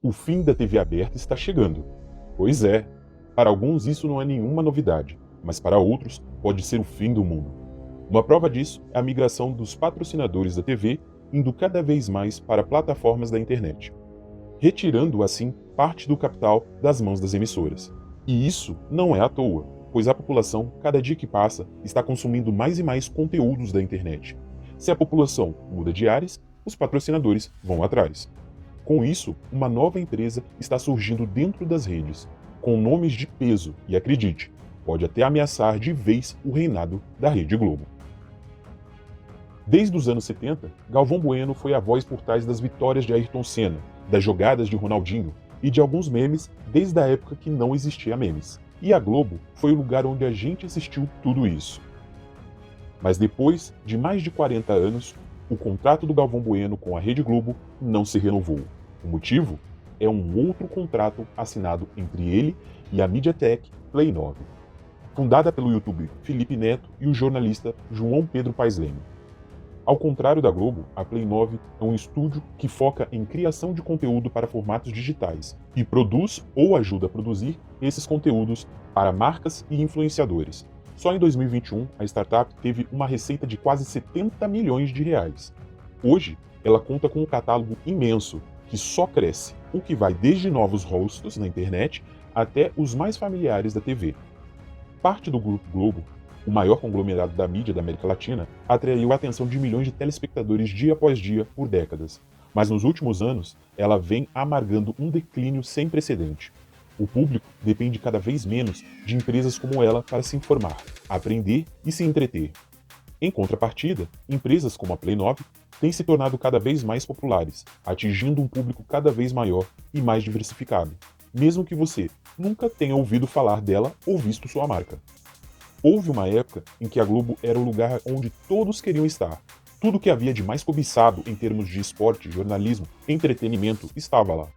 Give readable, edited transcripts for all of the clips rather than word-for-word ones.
O fim da TV aberta está chegando. Pois é, para alguns isso não é nenhuma novidade, mas para outros pode ser o fim do mundo. Uma prova disso é a migração dos patrocinadores da TV indo cada vez mais para plataformas da internet, retirando assim parte do capital das mãos das emissoras. E isso não é à toa, pois a população, cada dia que passa, está consumindo mais e mais conteúdos da internet. Se a população muda de ares, os patrocinadores vão atrás. Com isso, uma nova empresa está surgindo dentro das redes, com nomes de peso e, acredite, pode até ameaçar de vez o reinado da Rede Globo. Desde os anos 70, Galvão Bueno foi a voz por trás das vitórias de Ayrton Senna, das jogadas de Ronaldinho e de alguns memes desde a época que não existia memes. E a Globo foi o lugar onde a gente assistiu tudo isso. Mas depois de mais de 40 anos, o contrato do Galvão Bueno com a Rede Globo não se renovou. O motivo é um outro contrato assinado entre ele e a MediaTek Play 9, fundada pelo youtuber Felipe Neto e o jornalista João Pedro Paes Leme. Ao contrário da Globo, a Play 9 é um estúdio que foca em criação de conteúdo para formatos digitais e produz ou ajuda a produzir esses conteúdos para marcas e influenciadores. Só em 2021, a startup teve uma receita de quase 70 milhões de reais. Hoje, ela conta com um catálogo imenso que só cresce, o que vai desde novos rostos na internet até os mais familiares da TV. Parte do Grupo Globo, o maior conglomerado da mídia da América Latina, atraiu a atenção de milhões de telespectadores dia após dia por décadas. Mas nos últimos anos, ela vem amargando um declínio sem precedente. O público depende cada vez menos de empresas como ela para se informar, aprender e se entreter. Em contrapartida, empresas como a Play 9 têm se tornado cada vez mais populares, atingindo um público cada vez maior e mais diversificado, mesmo que você nunca tenha ouvido falar dela ou visto sua marca. Houve uma época em que a Globo era o lugar onde todos queriam estar. Tudo que havia de mais cobiçado em termos de esporte, jornalismo, entretenimento estava lá.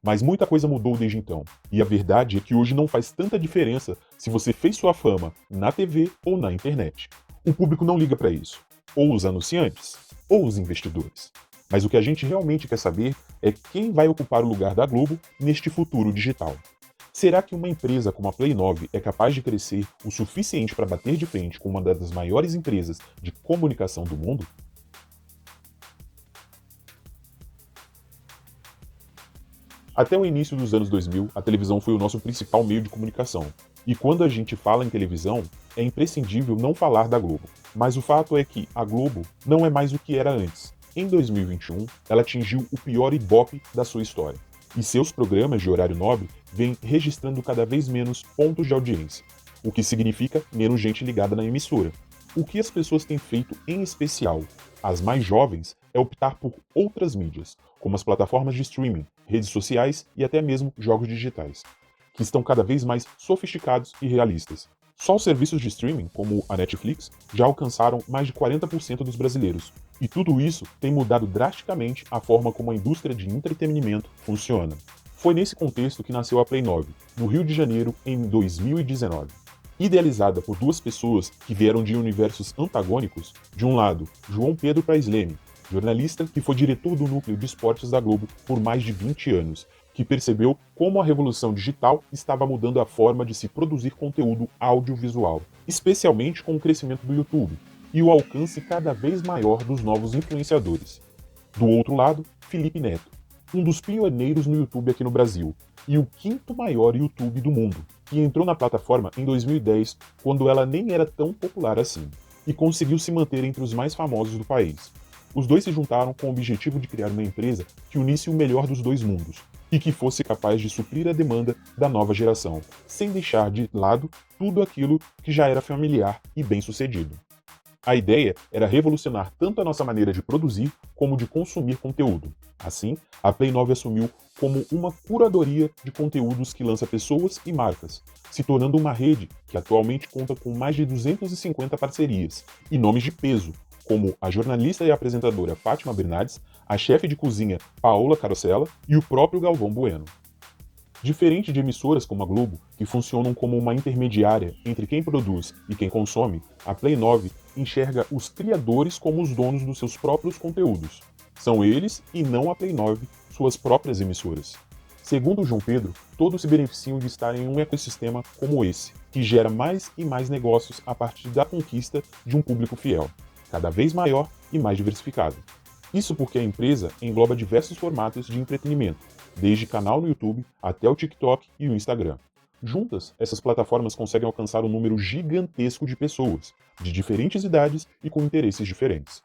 Mas muita coisa mudou desde então, e a verdade é que hoje não faz tanta diferença se você fez sua fama na TV ou na internet. O público não liga para isso, ou os anunciantes, ou os investidores. Mas o que a gente realmente quer saber é quem vai ocupar o lugar da Globo neste futuro digital. Será que uma empresa como a Play 9 é capaz de crescer o suficiente para bater de frente com uma das maiores empresas de comunicação do mundo? Até o início dos anos 2000, a televisão foi o nosso principal meio de comunicação. E quando a gente fala em televisão, é imprescindível não falar da Globo. Mas o fato é que a Globo não é mais o que era antes. Em 2021, ela atingiu o pior Ibope da sua história. E seus programas de horário nobre vêm registrando cada vez menos pontos de audiência, o que significa menos gente ligada na emissora. O que as pessoas têm feito em especial, as mais jovens, é optar por outras mídias, como as plataformas de streaming, redes sociais e até mesmo jogos digitais, que estão cada vez mais sofisticados e realistas. Só os serviços de streaming, como a Netflix, já alcançaram mais de 40% dos brasileiros. E tudo isso tem mudado drasticamente a forma como a indústria de entretenimento funciona. Foi nesse contexto que nasceu a Play 9, no Rio de Janeiro, em 2019. Idealizada por duas pessoas que vieram de universos antagônicos, de um lado, João Pedro Paes Leme, jornalista que foi diretor do núcleo de esportes da Globo por mais de 20 anos, que percebeu como a revolução digital estava mudando a forma de se produzir conteúdo audiovisual, especialmente com o crescimento do YouTube e o alcance cada vez maior dos novos influenciadores. Do outro lado, Felipe Neto, um dos pioneiros no YouTube aqui no Brasil e o quinto maior YouTube do mundo, que entrou na plataforma em 2010, quando ela nem era tão popular assim, e conseguiu se manter entre os mais famosos do país. Os dois se juntaram com o objetivo de criar uma empresa que unisse o melhor dos dois mundos e que fosse capaz de suprir a demanda da nova geração, sem deixar de lado tudo aquilo que já era familiar e bem-sucedido. A ideia era revolucionar tanto a nossa maneira de produzir como de consumir conteúdo. Assim, a Play 9 assumiu como uma curadoria de conteúdos que lança pessoas e marcas, se tornando uma rede que atualmente conta com mais de 250 parcerias e nomes de peso, como a jornalista e apresentadora Fátima Bernardes, a chefe de cozinha Paola Carosella e o próprio Galvão Bueno. Diferente de emissoras como a Globo, que funcionam como uma intermediária entre quem produz e quem consome, a Play 9 enxerga os criadores como os donos dos seus próprios conteúdos. São eles, e não a Play 9, suas próprias emissoras. Segundo o João Pedro, todos se beneficiam de estar em um ecossistema como esse, que gera mais e mais negócios a partir da conquista de um público fiel, cada vez maior e mais diversificado. Isso porque a empresa engloba diversos formatos de entretenimento, desde canal no YouTube até o TikTok e o Instagram. Juntas, essas plataformas conseguem alcançar um número gigantesco de pessoas, de diferentes idades e com interesses diferentes.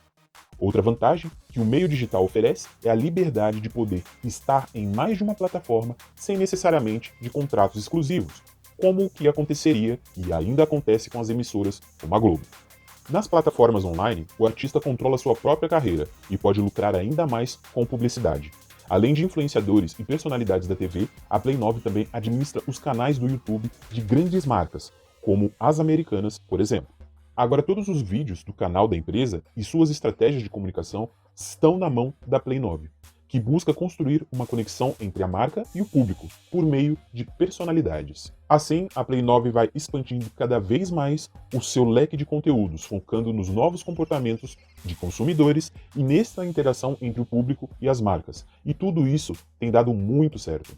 Outra vantagem que o meio digital oferece é a liberdade de poder estar em mais de uma plataforma sem necessariamente de contratos exclusivos, como o que aconteceria e ainda acontece com as emissoras como a Globo. Nas plataformas online, o artista controla sua própria carreira e pode lucrar ainda mais com publicidade. Além de influenciadores e personalidades da TV, a Play 9 também administra os canais do YouTube de grandes marcas, como as Americanas, por exemplo. Agora, todos os vídeos do canal da empresa e suas estratégias de comunicação estão na mão da Play 9, que busca construir uma conexão entre a marca e o público, por meio de personalidades. Assim, a Play 9 vai expandindo cada vez mais o seu leque de conteúdos, focando nos novos comportamentos de consumidores e nessa interação entre o público e as marcas. E tudo isso tem dado muito certo.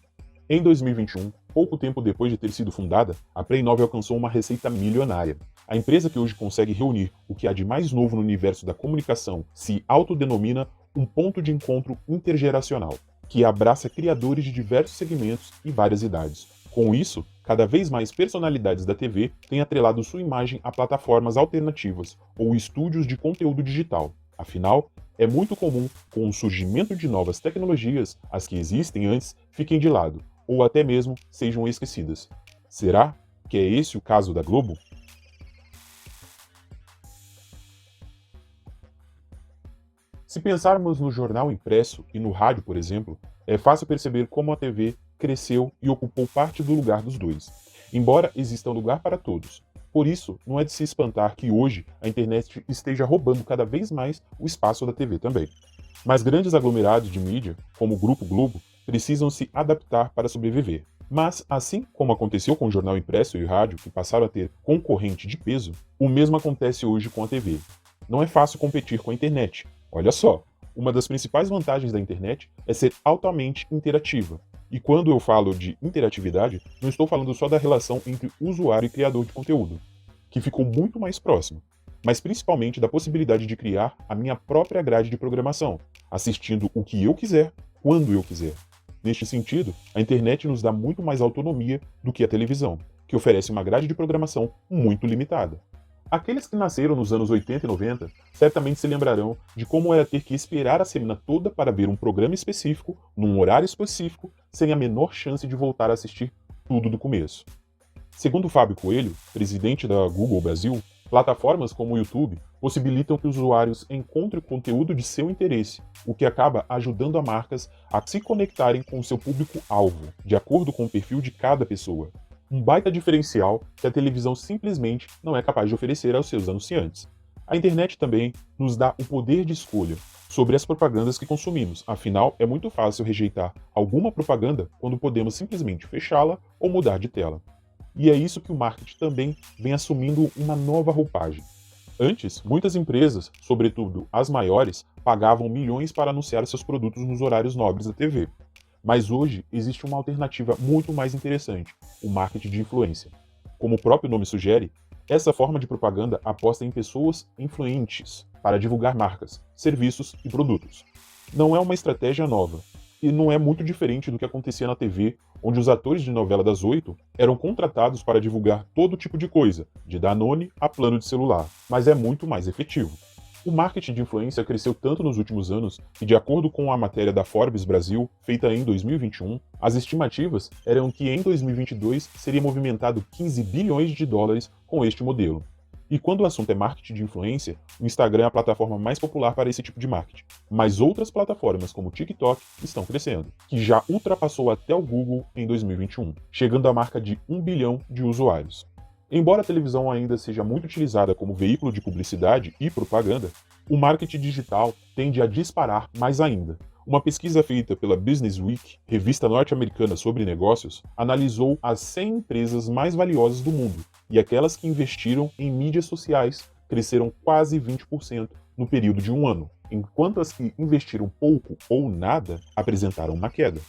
Em 2021, pouco tempo depois de ter sido fundada, a Play 9 alcançou uma receita milionária. A empresa que hoje consegue reunir o que há de mais novo no universo da comunicação se autodenomina um ponto de encontro intergeracional, que abraça criadores de diversos segmentos e várias idades. Com isso, cada vez mais personalidades da TV têm atrelado sua imagem a plataformas alternativas ou estúdios de conteúdo digital. Afinal, é muito comum, com o surgimento de novas tecnologias, as que existem antes fiquem de lado, ou até mesmo sejam esquecidas. Será que é esse o caso da Globo? Se pensarmos no jornal impresso e no rádio, por exemplo, é fácil perceber como a TV cresceu e ocupou parte do lugar dos dois, embora exista lugar para todos. Por isso, não é de se espantar que hoje a internet esteja roubando cada vez mais o espaço da TV também. Mas grandes aglomerados de mídia, como o Grupo Globo, precisam se adaptar para sobreviver. Mas, assim como aconteceu com o jornal impresso e o rádio, que passaram a ter concorrente de peso, o mesmo acontece hoje com a TV. Não é fácil competir com a internet. Olha só, uma das principais vantagens da internet é ser altamente interativa. E quando eu falo de interatividade, não estou falando só da relação entre usuário e criador de conteúdo, que ficou muito mais próximo, mas principalmente da possibilidade de criar a minha própria grade de programação, assistindo o que eu quiser, quando eu quiser. Neste sentido, a internet nos dá muito mais autonomia do que a televisão, que oferece uma grade de programação muito limitada. Aqueles que nasceram nos anos 80 e 90 certamente se lembrarão de como era ter que esperar a semana toda para ver um programa específico, num horário específico, sem a menor chance de voltar a assistir tudo do começo. Segundo Fábio Coelho, presidente da Google Brasil, plataformas como o YouTube possibilitam que os usuários encontrem conteúdo de seu interesse, o que acaba ajudando a marcas a se conectarem com o seu público-alvo, de acordo com o perfil de cada pessoa. Um baita diferencial que a televisão simplesmente não é capaz de oferecer aos seus anunciantes. A internet também nos dá o poder de escolha sobre as propagandas que consumimos, afinal é muito fácil rejeitar alguma propaganda quando podemos simplesmente fechá-la ou mudar de tela. E é isso que o marketing também vem assumindo uma nova roupagem. Antes, muitas empresas, sobretudo as maiores, pagavam milhões para anunciar seus produtos nos horários nobres da TV. Mas hoje existe uma alternativa muito mais interessante, o marketing de influência. Como o próprio nome sugere, essa forma de propaganda aposta em pessoas influentes para divulgar marcas, serviços e produtos. Não é uma estratégia nova, e não é muito diferente do que acontecia na TV, onde os atores de novela das 8 eram contratados para divulgar todo tipo de coisa, de Danone a plano de celular, mas é muito mais efetivo. O marketing de influência cresceu tanto nos últimos anos que, de acordo com a matéria da Forbes Brasil, feita em 2021, as estimativas eram que em 2022 seria movimentado 15 bilhões de dólares com este modelo. E quando o assunto é marketing de influência, o Instagram é a plataforma mais popular para esse tipo de marketing. Mas outras plataformas, como o TikTok, estão crescendo, que já ultrapassou até o Google em 2021, chegando à marca de 1 bilhão de usuários. Embora a televisão ainda seja muito utilizada como veículo de publicidade e propaganda, o marketing digital tende a disparar mais ainda. Uma pesquisa feita pela Business Week, revista norte-americana sobre negócios, analisou as 100 empresas mais valiosas do mundo, e aquelas que investiram em mídias sociais cresceram quase 20% no período de um ano, enquanto as que investiram pouco ou nada apresentaram uma queda.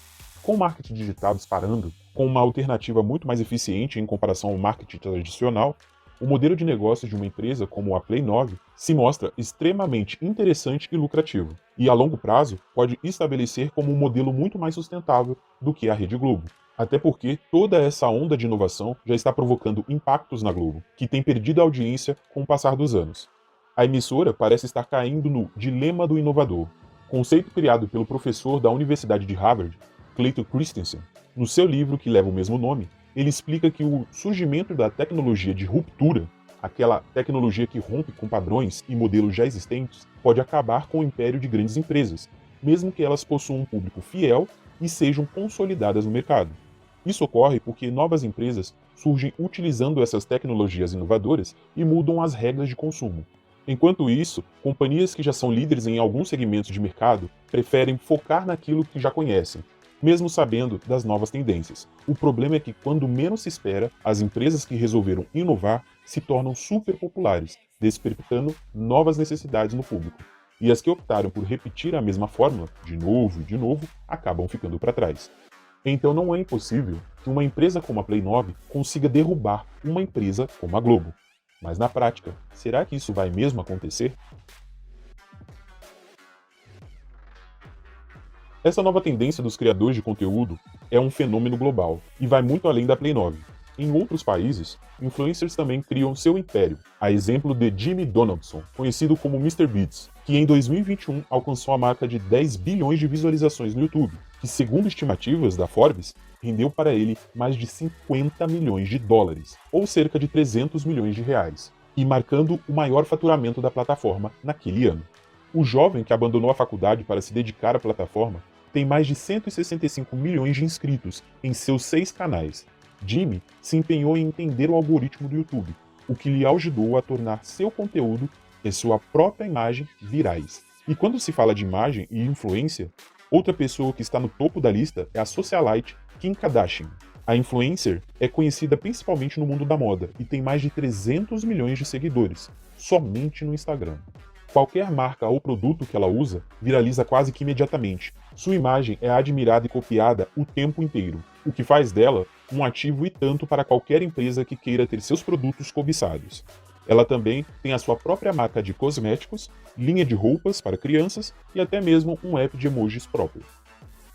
Com o marketing digital disparando, com uma alternativa muito mais eficiente em comparação ao marketing tradicional, o modelo de negócios de uma empresa como a Play 9 se mostra extremamente interessante e lucrativo, e a longo prazo pode estabelecer como um modelo muito mais sustentável do que a Rede Globo. Até porque toda essa onda de inovação já está provocando impactos na Globo, que tem perdido a audiência com o passar dos anos. A emissora parece estar caindo no dilema do inovador, conceito criado pelo professor da Universidade de Harvard, Clayton Christensen. No seu livro que leva o mesmo nome, ele explica que o surgimento da tecnologia de ruptura, aquela tecnologia que rompe com padrões e modelos já existentes, pode acabar com o império de grandes empresas, mesmo que elas possuam um público fiel e sejam consolidadas no mercado. Isso ocorre porque novas empresas surgem utilizando essas tecnologias inovadoras e mudam as regras de consumo. Enquanto isso, companhias que já são líderes em alguns segmentos de mercado preferem focar naquilo que já conhecem, mesmo sabendo das novas tendências. O problema é que, quando menos se espera, as empresas que resolveram inovar se tornam super populares, despertando novas necessidades no público. E as que optaram por repetir a mesma fórmula, de novo e de novo, acabam ficando para trás. Então não é impossível que uma empresa como a Play 9 consiga derrubar uma empresa como a Globo. Mas na prática, será que isso vai mesmo acontecer? Essa nova tendência dos criadores de conteúdo é um fenômeno global e vai muito além da Play 9. Em outros países, influencers também criam seu império, a exemplo de Jimmy Donaldson, conhecido como MrBeast, que em 2021 alcançou a marca de 10 bilhões de visualizações no YouTube, que segundo estimativas da Forbes, rendeu para ele mais de 50 milhões de dólares, ou cerca de 300 milhões de reais, e marcando o maior faturamento da plataforma naquele ano. O jovem que abandonou a faculdade para se dedicar à plataforma tem mais de 165 milhões de inscritos em seus 6 canais. Jimmy se empenhou em entender o algoritmo do YouTube, o que lhe ajudou a tornar seu conteúdo e sua própria imagem virais. E quando se fala de imagem e influência, outra pessoa que está no topo da lista é a socialite Kim Kardashian. A influencer é conhecida principalmente no mundo da moda e tem mais de 300 milhões de seguidores, somente no Instagram. Qualquer marca ou produto que ela usa viraliza quase que imediatamente. Sua imagem é admirada e copiada o tempo inteiro, o que faz dela um ativo e tanto para qualquer empresa que queira ter seus produtos cobiçados. Ela também tem a sua própria marca de cosméticos, linha de roupas para crianças e até mesmo um app de emojis próprio.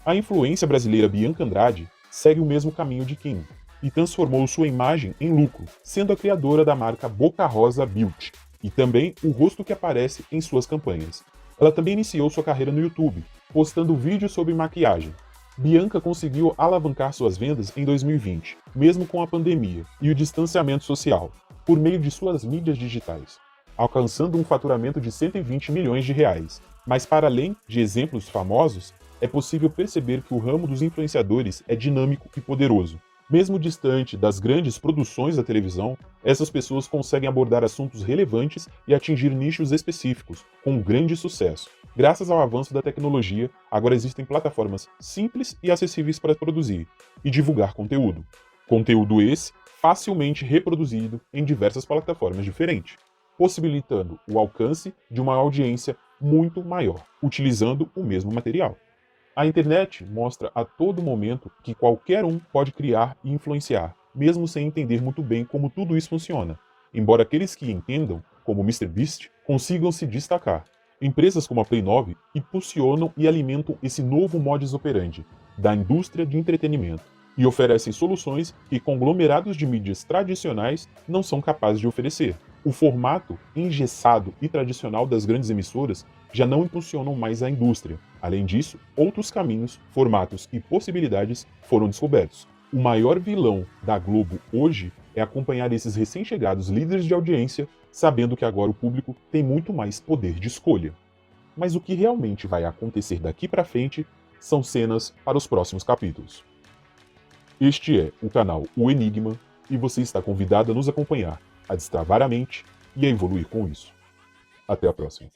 A influência brasileira Bianca Andrade segue o mesmo caminho de Kim e transformou sua imagem em lucro, sendo a criadora da marca Boca Rosa Beauty e também o rosto que aparece em suas campanhas. Ela também iniciou sua carreira no YouTube, postando vídeos sobre maquiagem. Bianca conseguiu alavancar suas vendas em 2020, mesmo com a pandemia e o distanciamento social, por meio de suas mídias digitais, alcançando um faturamento de 120 milhões de reais. Mas para além de exemplos famosos, é possível perceber que o ramo dos influenciadores é dinâmico e poderoso. Mesmo distante das grandes produções da televisão, essas pessoas conseguem abordar assuntos relevantes e atingir nichos específicos, com grande sucesso. Graças ao avanço da tecnologia, agora existem plataformas simples e acessíveis para produzir e divulgar conteúdo. Conteúdo esse facilmente reproduzido em diversas plataformas diferentes, possibilitando o alcance de uma audiência muito maior, utilizando o mesmo material. A internet mostra a todo momento que qualquer um pode criar e influenciar, mesmo sem entender muito bem como tudo isso funciona, embora aqueles que entendam, como MrBeast, consigam se destacar. Empresas como a Play 9 impulsionam e alimentam esse novo modus operandi da indústria de entretenimento e oferecem soluções que conglomerados de mídias tradicionais não são capazes de oferecer. O formato engessado e tradicional das grandes emissoras já não impulsionam mais a indústria. Além disso, outros caminhos, formatos e possibilidades foram descobertos. O maior vilão da Globo hoje é acompanhar esses recém-chegados líderes de audiência, sabendo que agora o público tem muito mais poder de escolha. Mas o que realmente vai acontecer daqui para frente são cenas para os próximos capítulos. Este é o canal O Enigma e você está convidado a nos acompanhar, a destravar a mente e a evoluir com isso. Até a próxima.